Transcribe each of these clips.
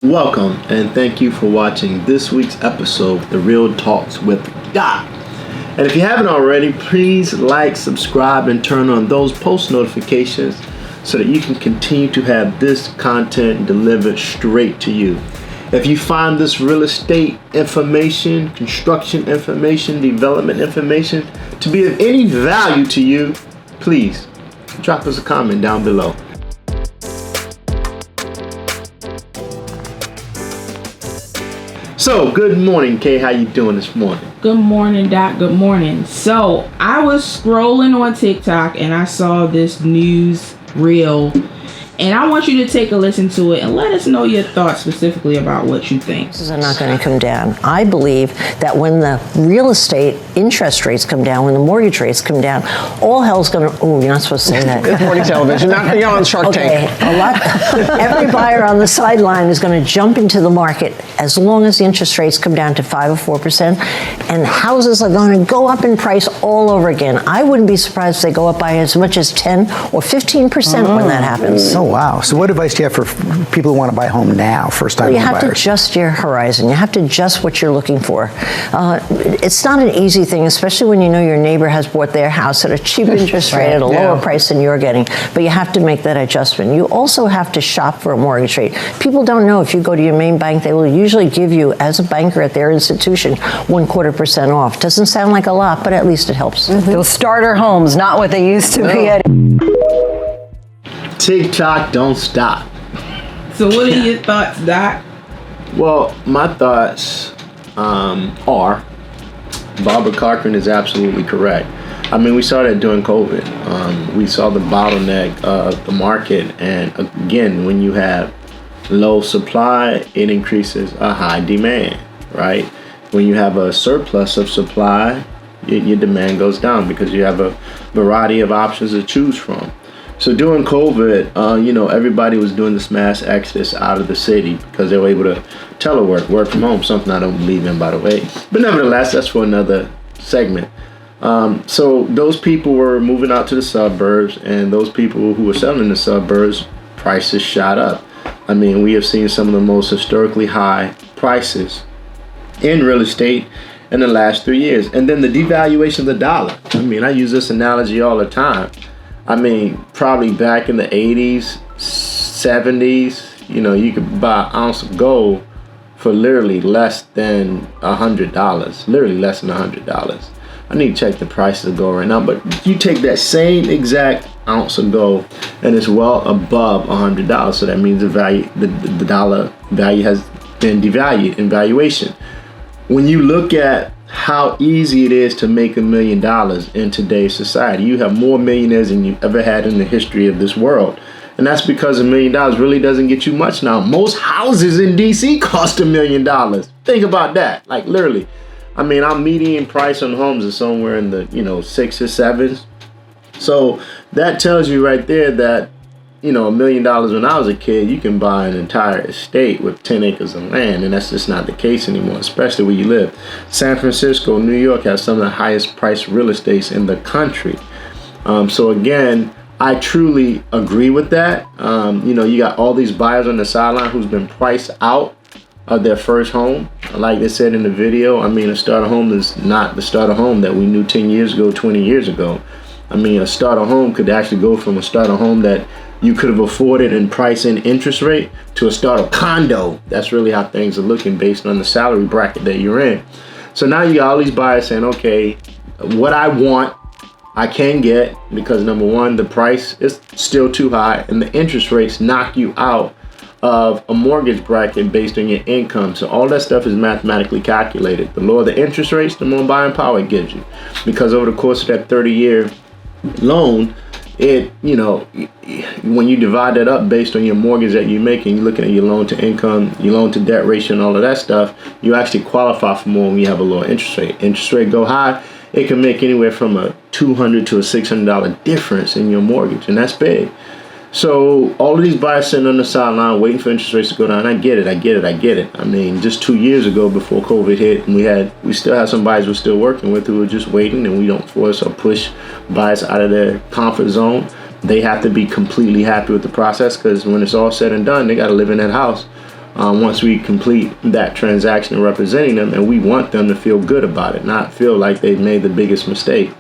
Welcome and thank you for watching this week's episode, The Real Talks with Doc. And if you haven't already, please like, subscribe, and turn on those post notifications so that you can continue to have this content delivered straight to you. If you find this real estate information, construction information, development information to be of any value to you, please drop us a comment down below. So, good morning, Kay. How you doing this morning? Good morning, Doc. Good morning. So, I was scrolling on TikTok and I saw this news reel, and I want you to take a listen to it and let us know your thoughts specifically about what you think. Prices are not going to come down. I believe that when the real estate interest rates come down, when the mortgage rates come down, all hell's going to. Oh, you're not supposed to say that. Good morning television. Not you're on Shark Tank. Every buyer on the sideline is going to jump into the market as long as the interest rates come down to 5 or 4%, and houses are going to go up in price all over again. I wouldn't be surprised if they go up by as much as 10 or 15% when that happens. Oh, wow. So what advice do you have for people who want to buy a home now, first-time Well, you home have buyers? to adjust your horizon. You have to adjust what you're looking for. It's not an easy thing, especially when you know your neighbor has bought their house at a cheap interest rate at a lower price than you're getting. But you have to make that adjustment. You also have to shop for a mortgage rate. People don't know, if you go to your main bank, they will usually give you, as a banker at their institution, 1/4% off. Doesn't sound like a lot, but at least it helps. Those starter homes, not what they used to be at. TikTok, don't stop. So, what are your thoughts, Doc? Well, my thoughts are Barbara Cochran is absolutely correct. I mean, we saw that during COVID. We saw the bottleneck of the market. And again, when you have low supply, it increases a high demand, right? When you have a surplus of supply, your demand goes down because you have a variety of options to choose from. So during COVID, everybody was doing this mass exodus out of the city because they were able to telework, work from home, something I don't believe in, by the way. But nevertheless, that's for another segment. So those people were moving out to the suburbs, and those people who were selling in the suburbs, prices shot up. I mean, we have seen some of the most historically high prices in real estate in the last 3 years. And then the devaluation of the dollar. I mean, I use this analogy all the time. I mean, probably back in the 80s, 70s, you could buy an ounce of gold for literally less than $100. Literally less than $100. I need to check the prices of gold right now, but you take that same exact ounce of gold and it's well above $100. So that means the dollar value has been devalued in valuation. When you look at how easy it is to make $1 million in today's society, you have more millionaires than you've ever had in the history of this world. And that's because $1 million really doesn't get you much now. Most houses in DC cost $1 million. Think about that. Like, literally. I mean, our median price on homes is somewhere in the, 6s or 7s. So that tells you right there that, $1 million when I was a kid, you can buy an entire estate with 10 acres of land. And that's just not the case anymore, especially where you live. San Francisco, New York has some of the highest priced real estates in the country. So again, I truly agree with that. You got all these buyers on the sideline who's been priced out of their first home. Like they said in the video, I mean, a starter home is not the starter home that we knew 10 years ago, 20 years ago. I mean, a starter home could actually go from a starter home that you could have afforded in price and interest rate to a starter condo. That's really how things are looking based on the salary bracket that you're in. So now you got all these buyers saying, okay, what I want, I can get, because number one, the price is still too high and the interest rates knock you out of a mortgage bracket based on your income. So all that stuff is mathematically calculated. The lower the interest rates, the more buying power it gives you. Because over the course of that 30-year loan, when you divide that up based on your mortgage that you're making, you're looking at your loan to income, your loan to debt ratio and all of that stuff, you actually qualify for more when you have a lower interest rate. Interest rate go high, it can make anywhere from a $200 to a $600 difference in your mortgage, and that's big. So all of these buyers sitting on the sideline waiting for interest rates to go down. I get it. I mean, just 2 years ago before COVID hit, and we still have some buyers we're still working with who are just waiting, and we don't force or push buyers out of their comfort zone. They have to be completely happy with the process, because when it's all said and done, they got to live in that house. once we complete that transaction of representing them, and we want them to feel good about it, not feel like they've made the biggest mistake.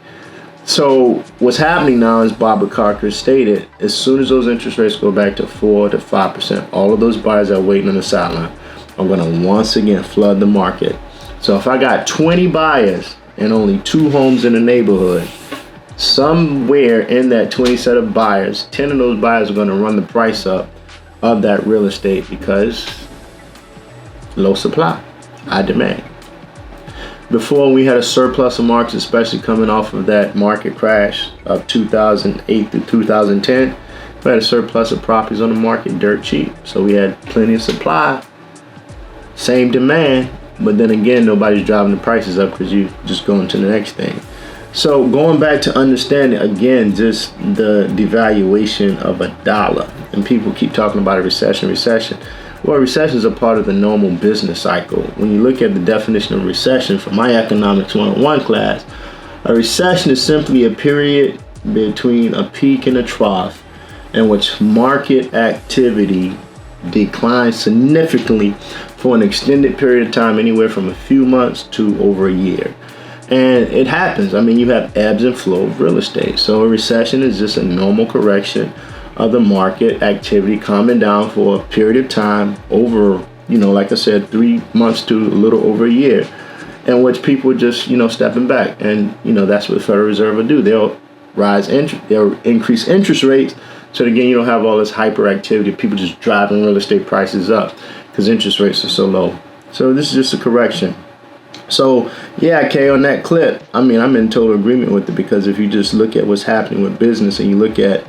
So what's happening now, as Barbara Carter stated, as soon as those interest rates go back to 4 to 5%, all of those buyers that are waiting on the sideline are going to once again flood the market. So if I got 20 buyers and only 2 homes in the neighborhood, somewhere in that 20 set of buyers, 10 of those buyers are going to run the price up of that real estate because low supply, high demand. Before, we had a surplus of markets, especially coming off of that market crash of 2008 through 2010. We had a surplus of properties on the market, dirt cheap. So we had plenty of supply, same demand, but then again, nobody's driving the prices up because you just going to the next thing. So going back to understanding, again, just the devaluation of a dollar. And people keep talking about a recession. Well, recessions are part of the normal business cycle. When you look at the definition of recession from my economics 101 class, a recession is simply a period between a peak and a trough in which market activity declines significantly for an extended period of time, anywhere from a few months to over a year. And it happens. I mean, you have ebbs and flow of real estate. So a recession is just a normal correction of the market activity calming down for a period of time over, like I said, 3 months to a little over a year, in which people just, stepping back. And, that's what the Federal Reserve will do. They'll they'll increase interest rates. So again, you don't have all this hyperactivity of people just driving real estate prices up because interest rates are so low. So this is just a correction. So yeah, Kay, on that clip, I'm in total agreement with it, because if you just look at what's happening with business and you look at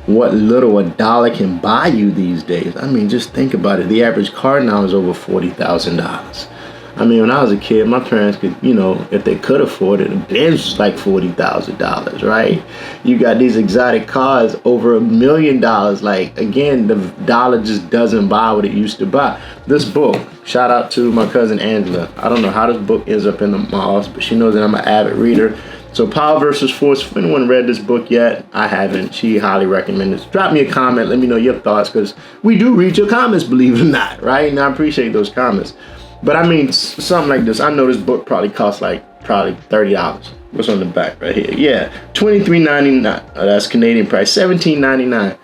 what little a dollar can buy you these days, just think about it. The average car now is over $40,000. When I was a kid, my parents could, if they could afford it, a Benz was like $40,000, right? You got these exotic cars over $1 million. Like, again, the dollar just doesn't buy what it used to buy. This book, shout out to my cousin Angela. I don't know how this book ends up in my house, but she knows that I'm an avid reader. So Power versus Force, if anyone read this book yet, I haven't. She highly recommends it. Drop me a comment. Let me know your thoughts, because we do read your comments, believe it or not, right? And I appreciate those comments. But something like this. I know this book probably costs probably $30. What's on the back right here? Yeah, $23.99. That's Canadian price. $17.99.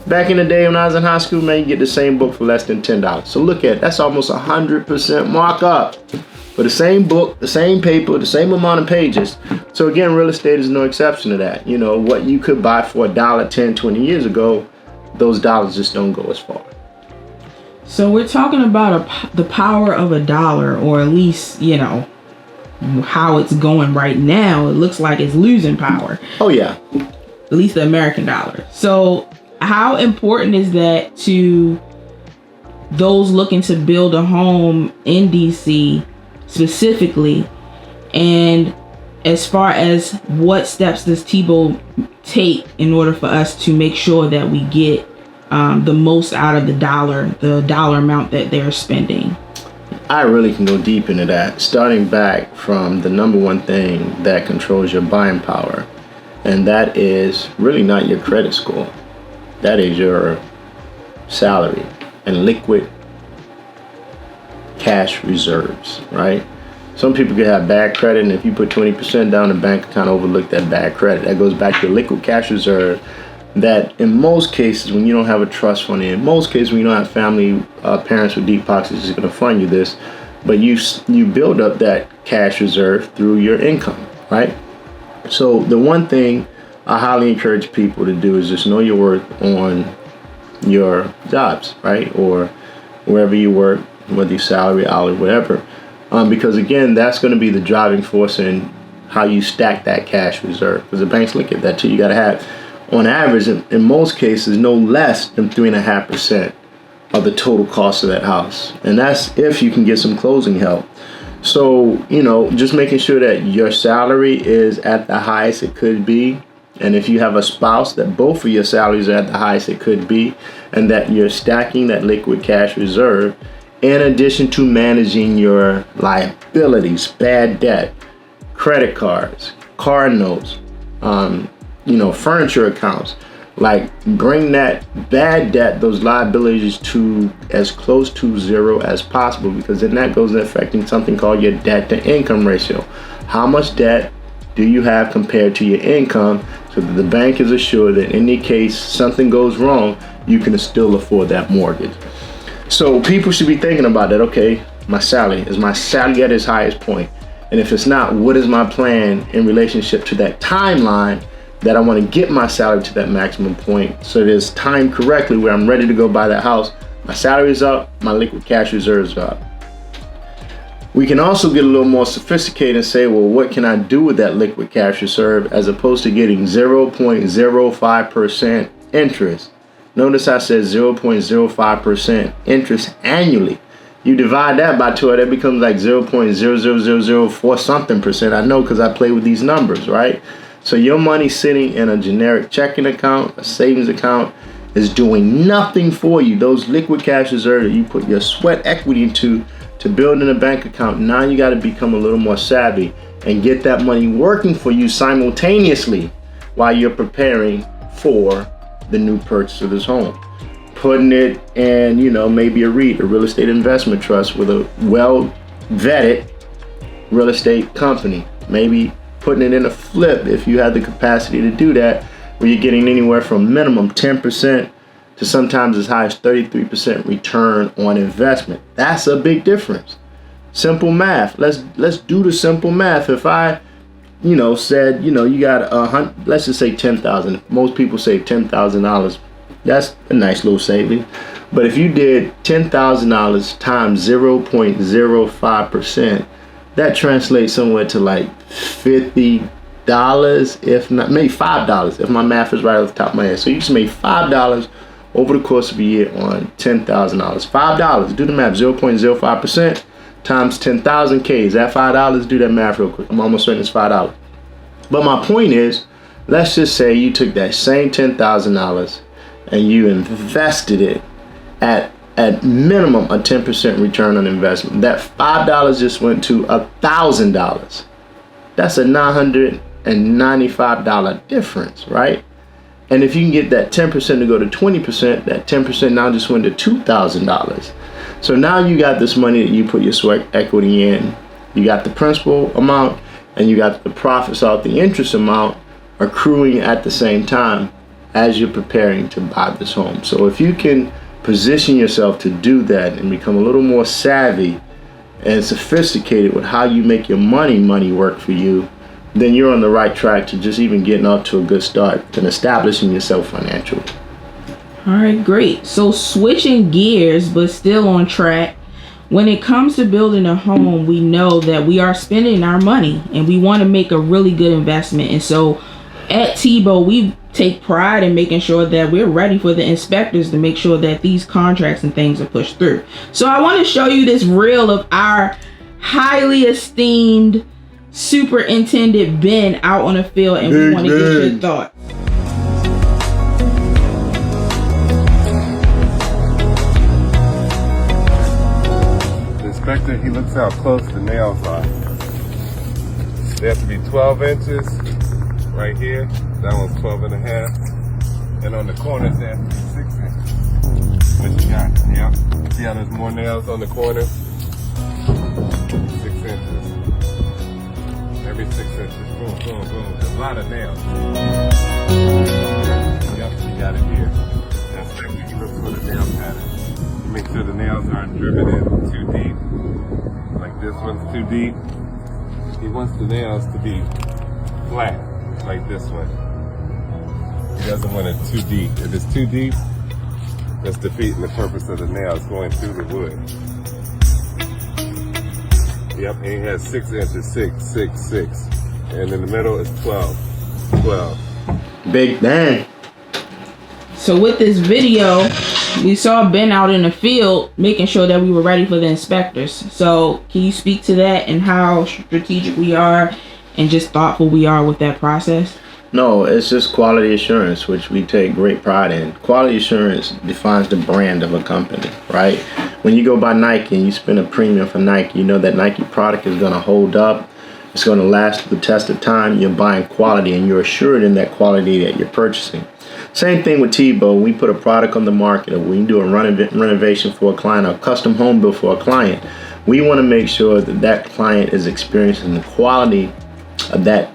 Back in the day when I was in high school, man, you get the same book for less than $10. So look at, that's almost 100% markup for the same book, the same paper, the same amount of pages. So again, real estate is no exception to that. What you could buy for $1 10, 20 years ago, those dollars just don't go as far. So we're talking about the power of a dollar, or at least, how it's going right now. It looks like it's losing power. Oh, yeah. At least the American dollar. So how important is that to those looking to build a home in DC specifically? And as far as what steps does Teabow take in order for us to make sure that we get the most out of the dollar amount that they're spending? I really can go deep into that, starting back from the number one thing that controls your buying power, and that is really not your credit score. That is your salary and liquid cash reserves, right? Some people can have bad credit, and if you put 20% down, the bank can kind of overlook that bad credit. That goes back to liquid cash reserve, that in most cases, when you don't have a trust fund, in most cases when you don't have family, parents with deep pockets is going to fund you this, but you build up that cash reserve through your income, right? So the one thing I highly encourage people to do is just know your worth on your jobs, right? Or wherever you work, whether you salary, hourly, whatever. Because again, that's going to be the driving force in how you stack that cash reserve. Because the banks look at that too. You got to have, on average, in most cases, no less than 3.5% of the total cost of that house. And that's if you can get some closing help. So, just making sure that your salary is at the highest it could be. And if you have a spouse, that both of your salaries are at the highest it could be, and that you're stacking that liquid cash reserve in addition to managing your liabilities, bad debt, credit cards, car notes, furniture accounts, Like, bring that bad debt, those liabilities, to as close to zero as possible, because then that goes into affecting something called your debt to income ratio. How much debt do you have compared to your income, so that the bank is assured that in any case something goes wrong, you can still afford that mortgage. So people should be thinking about that. Okay, my salary, is my salary at its highest point? And if it's not, what is my plan in relationship to that timeline that I want to get my salary to that maximum point, so it is timed correctly where I'm ready to go buy that house. My salary is up, my liquid cash reserves are up. We can also get a little more sophisticated and say, well, what can I do with that liquid cash reserve, as opposed to getting 0.05% interest. Notice I said 0.05% interest annually. You divide that by 2, that becomes like 0.00004 something percent. I know because I play with these numbers, right? So your money sitting in a generic checking account, a savings account, is doing nothing for you. Those liquid cash reserves that you put your sweat equity into to build in a bank account, now you got to become a little more savvy and get that money working for you simultaneously while you're preparing for the new purchase of this home. Putting it in, maybe a REIT, a real estate investment trust, with a well-vetted real estate company. Maybe putting it in a flip if you have the capacity to do that, where you're getting anywhere from minimum 10% to sometimes as high as 33% return on investment. That's a big difference. Simple math. Let's do the simple math. If I, said, you got let's just say $10,000. Most people save $10,000. That's a nice little saving. But if you did $10,000 times 0.05%, that translates somewhere to like $50, if not, maybe $5, if my math is right off the top of my head. So you just made $5 over the course of a year on $10,000. $5, do the math, 0.05% times 10,000 Ks. Is that $5? Do that math real quick. I'm almost certain it's $5. But my point is, let's just say you took that same $10,000 and you invested it at minimum a 10% return on investment. That $5 just went to $1,000. That's a $995 difference, right? And if you can get that 10% to go to 20%, that 10% now just went to $2,000. So now you got this money that you put your sweat equity in. You got the principal amount and you got the profits off the interest amount accruing at the same time as you're preparing to buy this home. So if you can position yourself to do that and become a little more savvy and sophisticated with how you make your money work for you, then you're on the right track to just even getting off to a good start and establishing yourself financially. All right, great. So switching gears, but still on track. When it comes to building a home, we know that we are spending our money and we want to make a really good investment. And so at Teabow, we take pride in making sure that we're ready for the inspectors to make sure that these contracts and things are pushed through. So I want to show you this reel of our highly esteemed Superintendent Ben out on the field, and we want to get your thoughts. The inspector, he looks how close the nails are. They have to be 12 inches right here. That one's 12 and a half. And on the corners, they have to be 6 inches. What you got? Yep. See how there's more nails on the corners? 6 inches. Every 6 inches. Boom, boom, boom. There's a lot of nails. Yep, you got it here. The inspector, he looks for the nail pattern. You make sure the nails aren't driven in too deep. Like this one's too deep. He wants the nails to be flat, like this one. He doesn't want it too deep. If it's too deep, that's defeating the purpose of the nails going through the wood. Yep, and he has 6 inches, 6, 6, 6. And in the middle is 12, 12. Big bang. So with this video, we saw Ben out in the field making sure that we were ready for the inspectors. So can you speak to that and how strategic we are and just thoughtful we are with that process? No, it's just quality assurance, which we take great pride in. Quality assurance defines the brand of a company, right? When you go buy Nike and you spend a premium for Nike, you know that Nike product is going to hold up. It's going to last the test of time. You're buying quality and you're assured in that quality that you're purchasing. Same thing with Teabow. We put a product on the market, or we can do a renovation for a client, or a custom home build for a client. We want to make sure that that client is experiencing the quality of that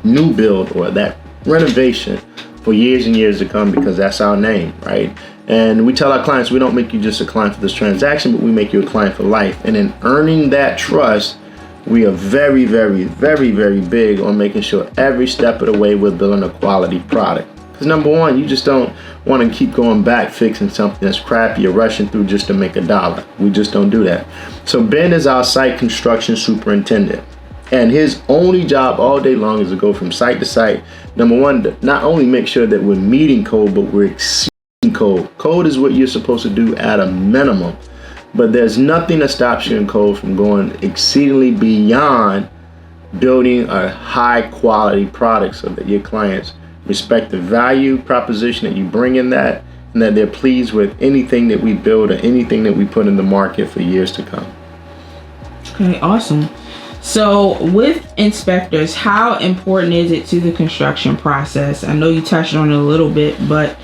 new build or that renovation for years and years to come, because that's our name, right? And we tell our clients, we don't make you just a client for this transaction, but we make you a client for life. And in earning that trust, we are very, very, very, very big on making sure every step of the way we're building a quality product. Because number one, you just don't want to keep going back fixing something that's crappy you're rushing through just to make a dollar. We just don't do that. So Ben is our site construction superintendent. And his only job all day long is to go from site to site. Number one, to not only make sure that we're meeting code, but we're exceeding code. Code is what you're supposed to do at a minimum. But there's nothing that stops you in code from going exceedingly beyond building a high quality product so that your clients respect the value proposition that you bring in that, and that they're pleased with anything that we build or anything that we put in the market for years to come. Okay, awesome. So with inspectors, how important is it to the construction process? I know you touched on it a little bit, but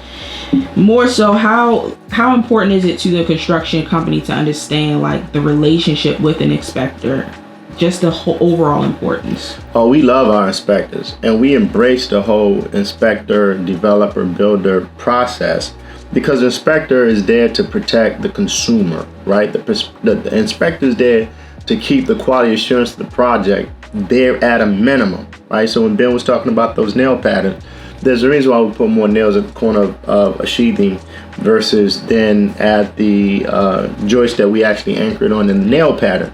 more so, how important is it to the construction company to understand like the relationship with an inspector? Just the whole overall importance. Oh, we love our inspectors, and we embrace the whole inspector, developer, builder process, because the inspector is there to protect the consumer, right? The inspector is there to keep the quality assurance of the project there at a minimum, right? So when Ben was talking about those nail patterns, there's a reason why we put more nails at the corner of a sheathing versus then at the joist that we actually anchored on in the nail pattern.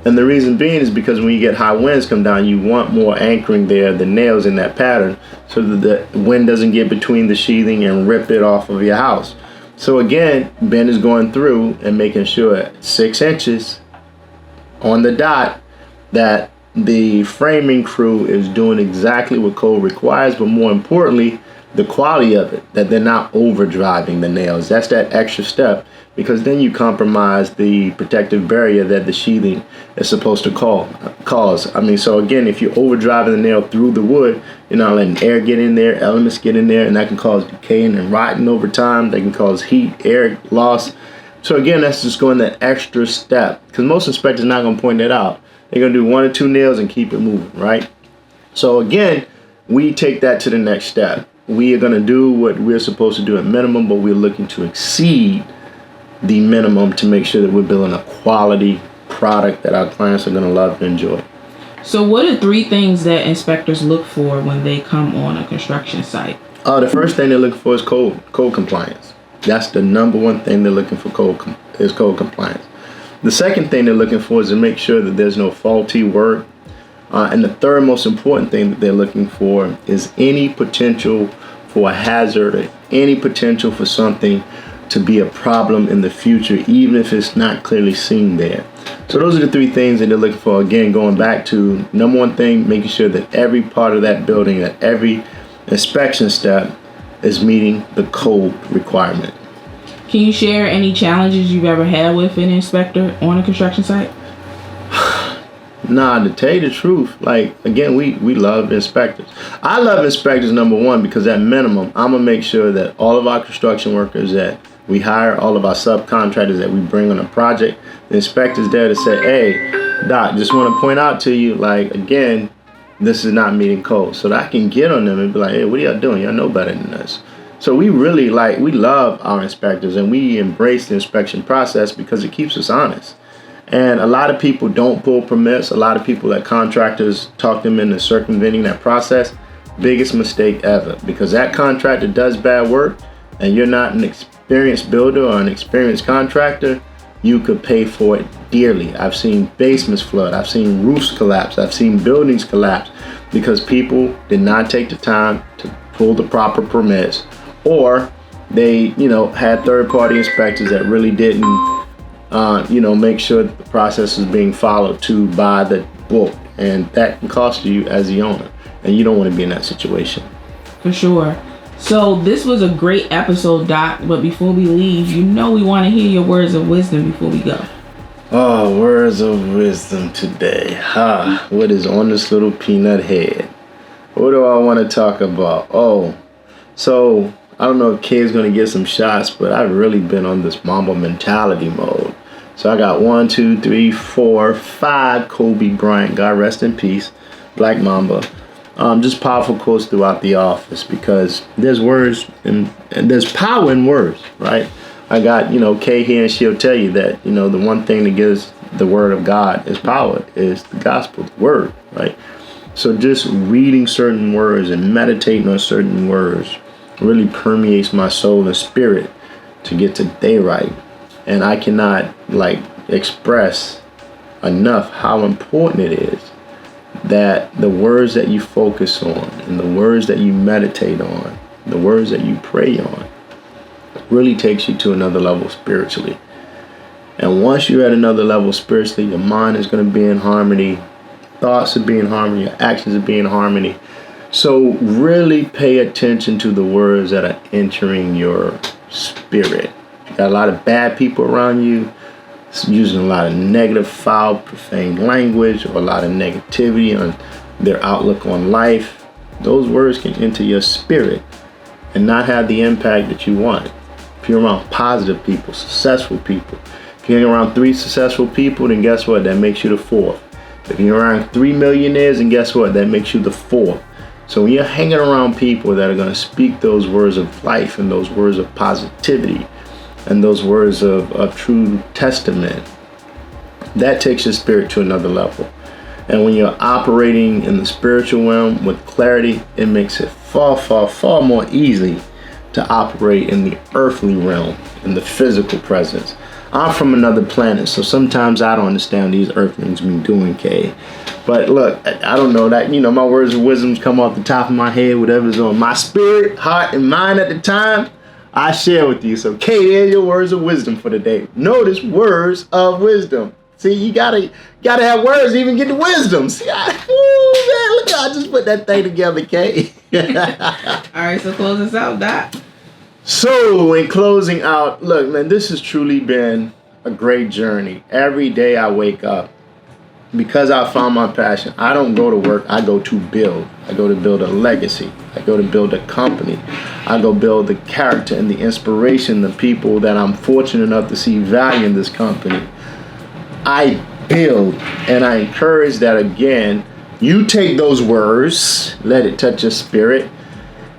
And the reason being is because when you get high winds come down, you want more anchoring there, the nails in that pattern, so that the wind doesn't get between the sheathing and rip it off of your house. So again, Ben is going through and making sure at 6 inches on the dot that the framing crew is doing exactly what code requires, but more importantly, the quality of it, that they're not overdriving the nails. That's that extra step, because then you compromise the protective barrier that the sheathing is supposed to cause. I mean, so again, if you're overdriving the nail through the wood, you're not letting air get in there, elements get in there, and that can cause decaying and rotting over time. That can cause heat, air loss. So again, that's just going that extra step, because most inspectors are not going to point that out. They're going to do 1 or 2 nails and keep it moving, right? So again, we take that to the next step. We are going to do what we're supposed to do at minimum, but we're looking to exceed the minimum to make sure that we're building a quality product that our clients are going to love and enjoy. So what are 3 things that inspectors look for when they come on a construction site? The first thing they're looking for is code compliance. That's the number one thing they're looking for, code compliance. The second thing they're looking for is to make sure that there's no faulty work. And the third most important thing that they're looking for is any potential for a hazard, or any potential for something to be a problem in the future, even if it's not clearly seen there. So those are the 3 things that they're looking for. Again, going back to number one thing, making sure that every part of that building, that every inspection step is meeting the code requirement. Can you share any challenges you've ever had with an inspector on a construction site? Nah, to tell you the truth, like, again, we love inspectors. I love inspectors, number one, because at minimum, I'm going to make sure that all of our construction workers that we hire, all of our subcontractors that we bring on a project, the inspector's there to say, hey, Doc, just want to point out to you, like, again, this is not meeting code. So that I can get on them and be like, hey, what are y'all doing? Y'all know better than us. So we really we love our inspectors, and we embrace the inspection process because it keeps us honest. And a lot of people don't pull permits. A lot of people that contractors talk them into circumventing that process. Biggest mistake ever, because that contractor does bad work and you're not an experienced builder or an experienced contractor, you could pay for it dearly. I've seen basements flood. I've seen roofs collapse. I've seen buildings collapse because people did not take the time to pull the proper permits, or they, had third-party inspectors that really didn't make sure that the process is being followed by the book, and that can cost you as the owner, and you don't want to be in that situation. For sure. So this was a great episode, Doc, but before we leave, we want to hear your words of wisdom before we go. Oh, words of wisdom today. What is on this little peanut head? What do I want to talk about? So I don't know if K's gonna get some shots, but I've really been on this Mamba mentality mode. So I got 1, 2, 3, 4, 5 Kobe Bryant, God rest in peace, Black Mamba. Just powerful quotes throughout the office, because there's words and there's power in words, right? I got, Kay here, and she'll tell you that, the one thing that gives the word of God is power, is the gospel, the word, right? So just reading certain words and meditating on certain words really permeates my soul and spirit to get today right. And I cannot express enough how important it is that the words that you focus on and the words that you meditate on, the words that you pray on, really takes you to another level spiritually. And once you're at another level spiritually, your mind is going to be in harmony, thoughts will be in harmony, your actions will be in harmony. So really pay attention to the words that are entering your spirit. If you got a lot of bad people around you, using a lot of negative, foul, profane language, or a lot of negativity on their outlook on life, those words can enter your spirit and not have the impact that you want. If you're around positive people, successful people, if you're around 3 successful people, then guess what? That makes you the 4th. If you're around 3 millionaires, then guess what? That makes you the 4th. So when you're hanging around people that are going to speak those words of life and those words of positivity and those words of true testament, that takes your spirit to another level. And when you're operating in the spiritual realm with clarity, it makes it far, far, far more easy to operate in the earthly realm, in the physical presence. I'm from another planet, so sometimes I don't understand what these earthlings be doing, Kay. But look, I don't know that, my words of wisdom come off the top of my head, whatever's on my spirit, heart, and mind at the time, I share with you. So, Kay, here's your words of wisdom for the day. Notice words of wisdom. See, you gotta have words to even get the wisdom. See, man, look how I just put that thing together, Kay. All right, so close us out, Doc. So, in closing out, look, man, this has truly been a great journey. Every day I wake up, because I found my passion, I don't go to work, I go to build. I go to build a legacy. I go to build a company. I go build the character and the inspiration, the people that I'm fortunate enough to see value in this company. I build, and I encourage that, again, you take those words, let it touch your spirit,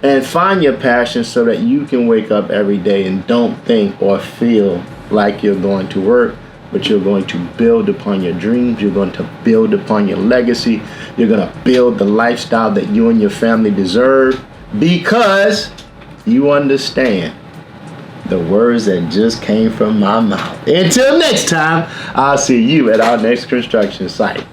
and find your passion so that you can wake up every day and don't think or feel like you're going to work, but you're going to build upon your dreams. You're going to build upon your legacy. You're going to build the lifestyle that you and your family deserve, because you understand the words that just came from my mouth. Until next time, I'll see you at our next construction site.